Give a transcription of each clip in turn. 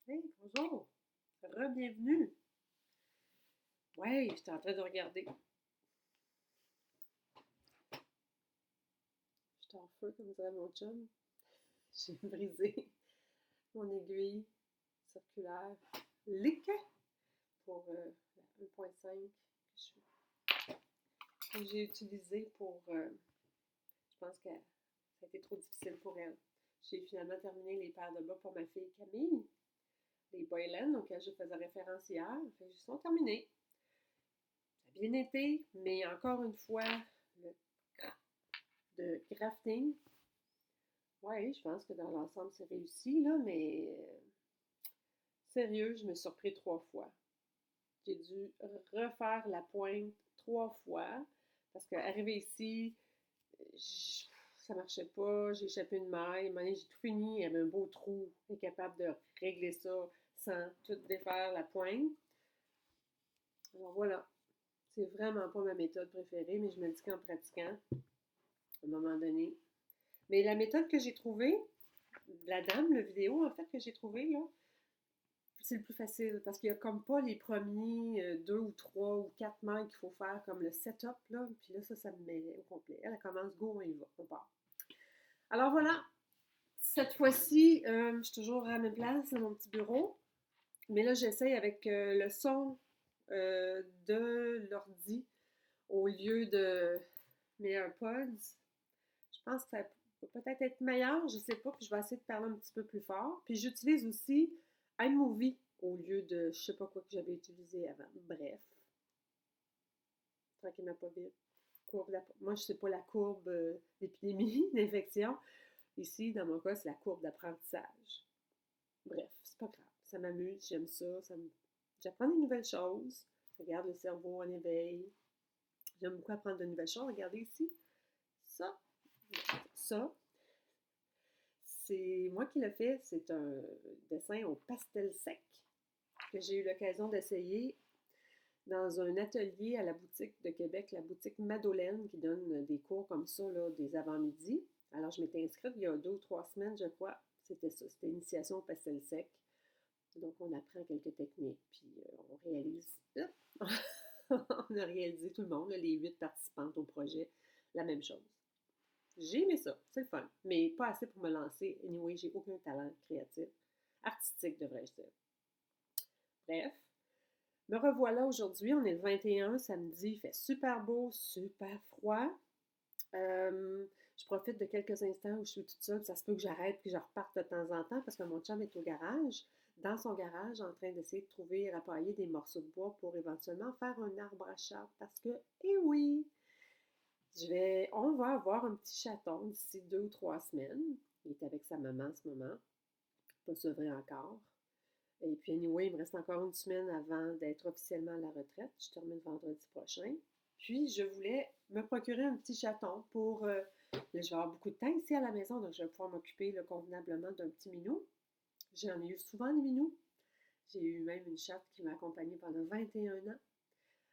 Hey, bonjour! Re-bienvenue! Ouais, j'étais en train de regarder. J'étais en feu, comme dirait mon chum. J'ai brisé mon aiguille circulaire Leica pour la 1.5 que j'ai utilisée pour. Je pense que ça a été trop difficile pour elle. J'ai finalement terminé les paires de bas pour ma fille Camille, les Boylan auxquels je faisais référence hier. Fait, ils sont terminés. Ça a bien été, mais encore une fois, le de crafting. Ouais, je pense que dans l'ensemble, c'est réussi, là, mais sérieux, je me suis surpris 3 fois. J'ai dû refaire la pointe 3 fois parce qu'arrivé ici, je- ça marchait pas, j'ai échappé une maille, j'ai tout fini, il y avait un beau trou, incapable de régler ça sans tout défaire la pointe. Alors voilà, c'est vraiment pas ma méthode préférée, mais je me dis qu'en pratiquant, à un moment donné. Mais la méthode que j'ai trouvée, la dame, le vidéo en fait que j'ai trouvé là, c'est le plus facile parce qu'il y a comme pas les premiers 2 ou 3 ou 4 mailles qu'il faut faire comme le setup là. Puis là, ça me met au complet. Elle commence, go, on y va, on part. Alors voilà, cette fois-ci, je suis toujours à la même place, dans mon petit bureau. Mais là, j'essaye avec le son de l'ordi au lieu de mes AirPods. Je pense que ça peut peut-être être meilleur, je sais pas, puis je vais essayer de parler un petit peu plus fort. Puis j'utilise aussi iMovie au lieu de je sais pas quoi que j'avais utilisé avant. Bref, tranquillement pas vite. Moi, je sais pas la courbe d'épidémie, d'infection. Ici, dans mon cas, c'est la courbe d'apprentissage. Bref, c'est pas grave. Ça m'amuse, j'aime ça. J'apprends des nouvelles choses. Ça garde le cerveau en éveil. J'aime beaucoup apprendre de nouvelles choses. Regardez ici. Ça, ça, c'est moi qui l'ai fait. C'est un dessin au pastel sec que j'ai eu l'occasion d'essayer dans un atelier à la boutique de Québec, la boutique Madeleine, qui donne des cours comme ça, là, des avant-midi. Alors, je m'étais inscrite il y a 2 ou 3 semaines, je crois. C'était ça, c'était initiation au pastel sec. Donc, on apprend quelques techniques, puis on réalise. On a réalisé tout le monde, là, les 8 participantes au projet, la même chose. J'ai aimé ça, c'est le fun, mais pas assez pour me lancer. Anyway, j'ai aucun talent créatif, artistique devrais-je dire. Bref, me revoilà aujourd'hui, on est le 21 samedi, il fait super beau, super froid. Je profite de quelques instants où je suis toute seule, ça se peut que j'arrête puis que je reparte de temps en temps parce que mon chum est au garage, dans son garage, en train d'essayer de trouver et rapailler des morceaux de bois pour éventuellement faire un arbre à chat parce que, eh oui, on va avoir un petit chaton d'ici 2 ou 3 semaines. Il est avec sa maman en ce moment, pas sevré encore. Et puis, anyway, il me reste encore une semaine avant d'être officiellement à la retraite. Je termine vendredi prochain. Puis, je voulais me procurer un petit chaton pour. Là, je vais avoir beaucoup de temps ici à la maison, donc je vais pouvoir m'occuper là, convenablement d'un petit minou. J'en ai eu souvent des minous. J'ai eu même une chatte qui m'a accompagnée pendant 21 ans.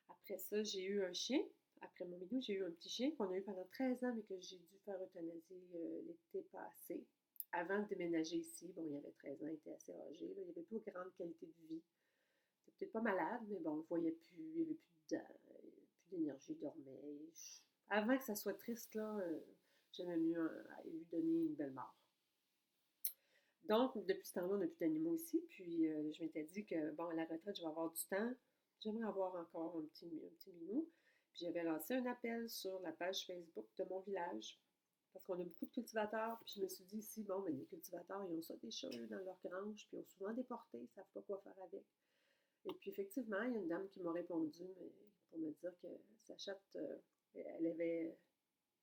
Après ça, j'ai eu un chien. Après mon minou, j'ai eu un petit chien qu'on a eu pendant 13 ans, mais que j'ai dû faire euthanasier l'été passé. Avant de déménager ici, bon, il y avait 13 ans, il était assez âgé. Là, il n'y avait plus de grande qualité de vie. Il était peut-être pas malade, mais bon, on ne voyait plus, il n'y avait plus plus d'énergie, il dormait. Avant que ça soit triste, là, j'aimais mieux lui donner une belle mort. Donc, depuis ce temps-là, on n'a plus d'animaux ici. Puis, je m'étais dit que, bon, à la retraite, je vais avoir du temps. J'aimerais avoir encore un petit minou. Puis, j'avais lancé un appel sur la page Facebook de mon village. Parce qu'on a beaucoup de cultivateurs. Puis, je me suis dit ici, bon, ben, les cultivateurs, ils ont ça des chats dans leur grange. Puis, ils ont souvent déporté. Ils ne savent pas quoi faire avec. Et puis, effectivement, il y a une dame qui m'a répondu pour me dire que sa chatte, elle avait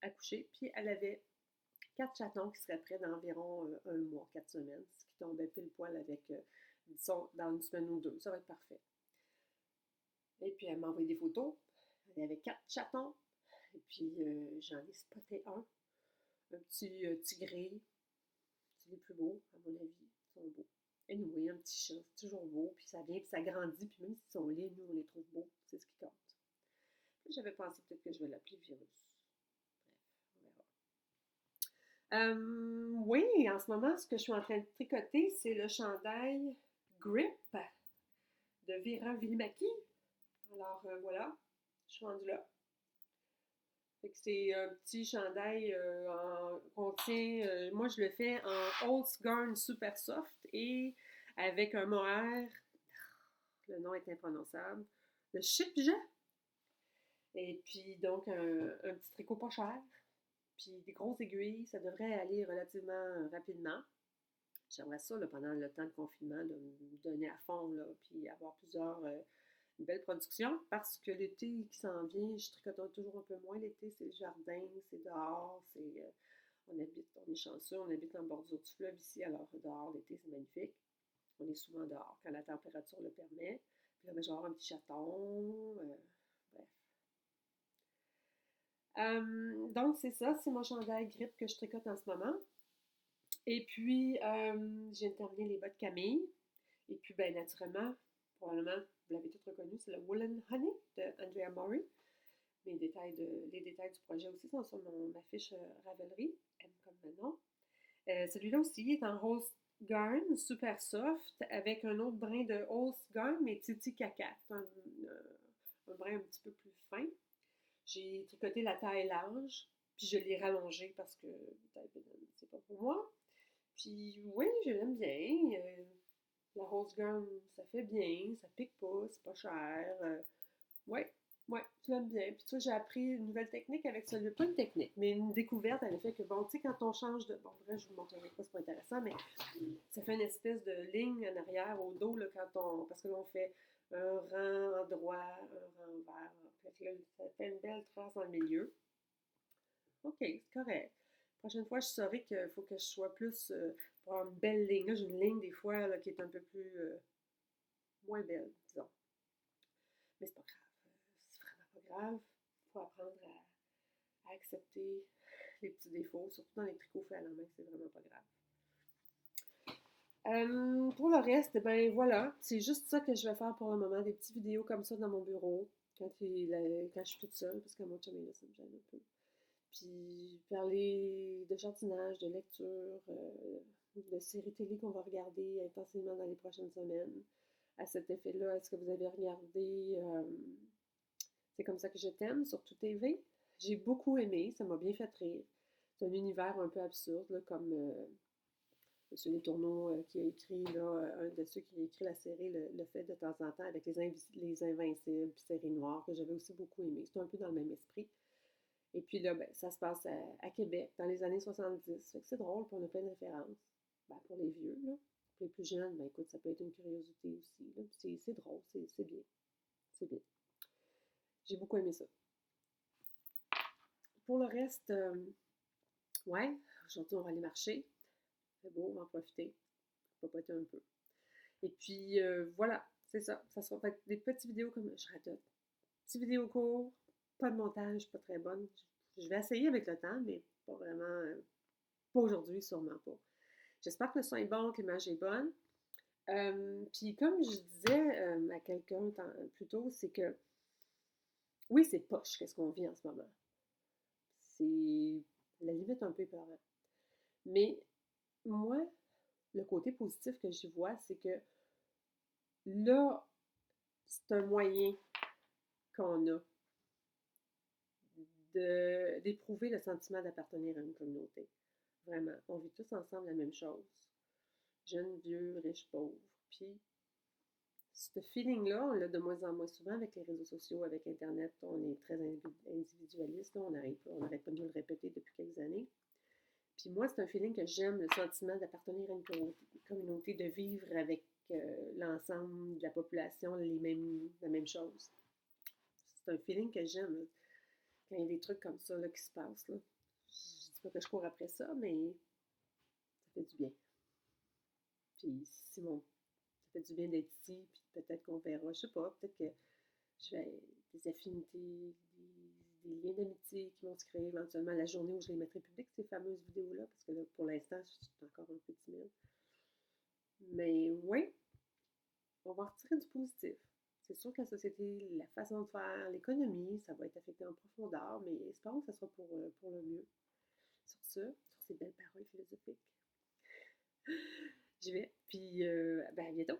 accouché. Puis, elle avait 4 chatons qui seraient prêts dans environ un mois, 4 semaines, ce qui tombait pile poil avec, disons, dans une semaine ou deux. Ça va être parfait. Et puis, elle m'a envoyé des photos. Il y avait 4 chatons. Et puis, j'en ai spoté un petit tigré. C'est les plus beaux, à mon avis. Ils sont beaux. Anyway, un petit chat, c'est toujours beau. Puis ça vient, puis ça grandit. Puis même s'ils sont laids, nous, on les trouve beaux. C'est ce qui compte. Puis j'avais pensé peut-être que je vais l'appeler Virus. Bref, on verra. Oui, en ce moment, ce que je suis en train de tricoter, c'est le chandail Grip de Vera Villimaki. Alors voilà, je suis rendue là. Fait que c'est un petit chandail qu'on tient. Moi, je le fais en Holzgarn Super Soft et avec un mohair. Le nom est imprononçable. Le chipja. Et puis, donc, un petit tricot pas cher. Puis, des grosses aiguilles. Ça devrait aller relativement rapidement. J'aimerais ça, là, pendant le temps de confinement, de me donner à fond, là, puis avoir plusieurs belles productions. Parce que l'été qui s'en vient, je tricote toujours un peu moins. L'été, c'est le jardin, c'est dehors, on est chanceux, on habite en bordure du fleuve ici, alors dehors, l'été, c'est magnifique. On est souvent dehors quand la température le permet. Puis là, ben, je vais avoir un petit chaton. Bref. Donc, c'est ça, c'est mon chandail Grip que je tricote en ce moment. Et puis, je viens de terminer les bottes Camille. Et puis, ben, naturellement, probablement, vous l'avez tous reconnu, c'est le Woolen Honey de Andrea Mori. Les détails du projet aussi sont sur ma fiche Ravelry, M comme Manon. Celui-là aussi est en Rose Garn, super soft, avec un autre brin de Rose Garn, mais Titi Caca, un brin un petit peu plus fin. J'ai tricoté la taille large, puis je l'ai rallongé parce que taille c'est pas pour moi. Puis oui, je l'aime bien. La Rose Garn, ça fait bien, ça pique pas, c'est pas cher. Ouais, ouais, je l'aime bien. Puis tu vois, j'ai appris une nouvelle technique avec ça. Pas une technique, mais une découverte à l'effet que, bon, tu sais, quand on change de. Bon, bref, je vous montrerai pas, c'est pas intéressant, mais ça fait une espèce de ligne en arrière au dos, là, quand on. Parce que là, on fait un rang droit, un rang vert. Fait que là, ça fait une belle trace dans le milieu. OK, c'est correct. La prochaine fois, je saurai qu'il faut que je sois plus. Pour avoir une belle ligne. Là, j'ai une ligne des fois là, qui est un peu plus. Moins belle, disons. Mais c'est pas grave. C'est vraiment pas grave. Il faut apprendre à accepter les petits défauts, surtout dans les tricots faits à la main, c'est vraiment pas grave. Pour le reste, ben voilà, c'est juste ça que je vais faire pour le moment, des petites vidéos comme ça dans mon bureau, quand je suis toute seule, parce que mon chum est là, ça me gêne un peu. Puis parler de jardinage, de lecture, de séries télé qu'on va regarder intensément dans les prochaines semaines. À cet effet-là, est-ce que vous avez regardé C'est comme ça que je t'aime sur Tout TV? J'ai beaucoup aimé, ça m'a bien fait rire. C'est un univers un peu absurde, là, comme M. Letourneau qui a écrit, là, un de ceux qui a écrit la série, le fait de temps en temps avec les Invincibles, puis Série Noire, que j'avais aussi beaucoup aimé. C'est un peu dans le même esprit. Et puis là, ben, ça se passe à Québec, dans les années 70. Fait que c'est drôle, puis on a plein de références. Ben, pour les vieux, là. Pour les plus jeunes, ben écoute, ça peut être une curiosité aussi. Là. C'est drôle, c'est bien. C'est bien. J'ai beaucoup aimé ça. Pour le reste, ouais, aujourd'hui, on va aller marcher. C'est beau, on va en profiter. Papoter un peu. Et puis, voilà, c'est ça. Ça sera fait des petites vidéos comme je rate. Petites vidéos courtes, pas de montage, pas très bonne. Je vais essayer avec le temps, mais pas vraiment, pas aujourd'hui, sûrement pas. J'espère que le son est bon, que l'image est bonne. Puis comme je disais à quelqu'un plus tôt, c'est que oui, c'est poche, qu'est-ce qu'on vit en ce moment. C'est la limite un peu épeurant. Mais moi, le côté positif que j'y vois, c'est que là, c'est un moyen qu'on a d'éprouver le sentiment d'appartenir à une communauté. Vraiment, on vit tous ensemble la même chose. Jeunes, vieux, riches, pauvres. Puis, ce feeling-là, on l'a de moins en moins souvent avec les réseaux sociaux, avec Internet. On est très individualiste, on n'arrête pas de nous le répéter depuis quelques années. Puis moi, c'est un feeling que j'aime, le sentiment d'appartenir à une communauté, de vivre avec l'ensemble de la population la même chose. C'est un feeling que j'aime. Quand il y a des trucs comme ça là, qui se passent. Là. Je dis pas que je cours après ça, mais ça fait du bien. Puis ça fait du bien d'être ici, puis peut-être qu'on verra, je sais pas, peut-être que je vais des affinités, des liens d'amitié qui vont se créer éventuellement la journée où je les mettrai publiques, ces fameuses vidéos-là, parce que là, pour l'instant, je suis encore un peu timide. Mais oui, on va en retirer du positif. C'est sûr que la société, la façon de faire, l'économie, ça va être affecté en profondeur, mais espérons que ça sera pour le mieux. Sur ça, sur ces belles paroles philosophiques, j'y vais. Puis, ben, à bientôt!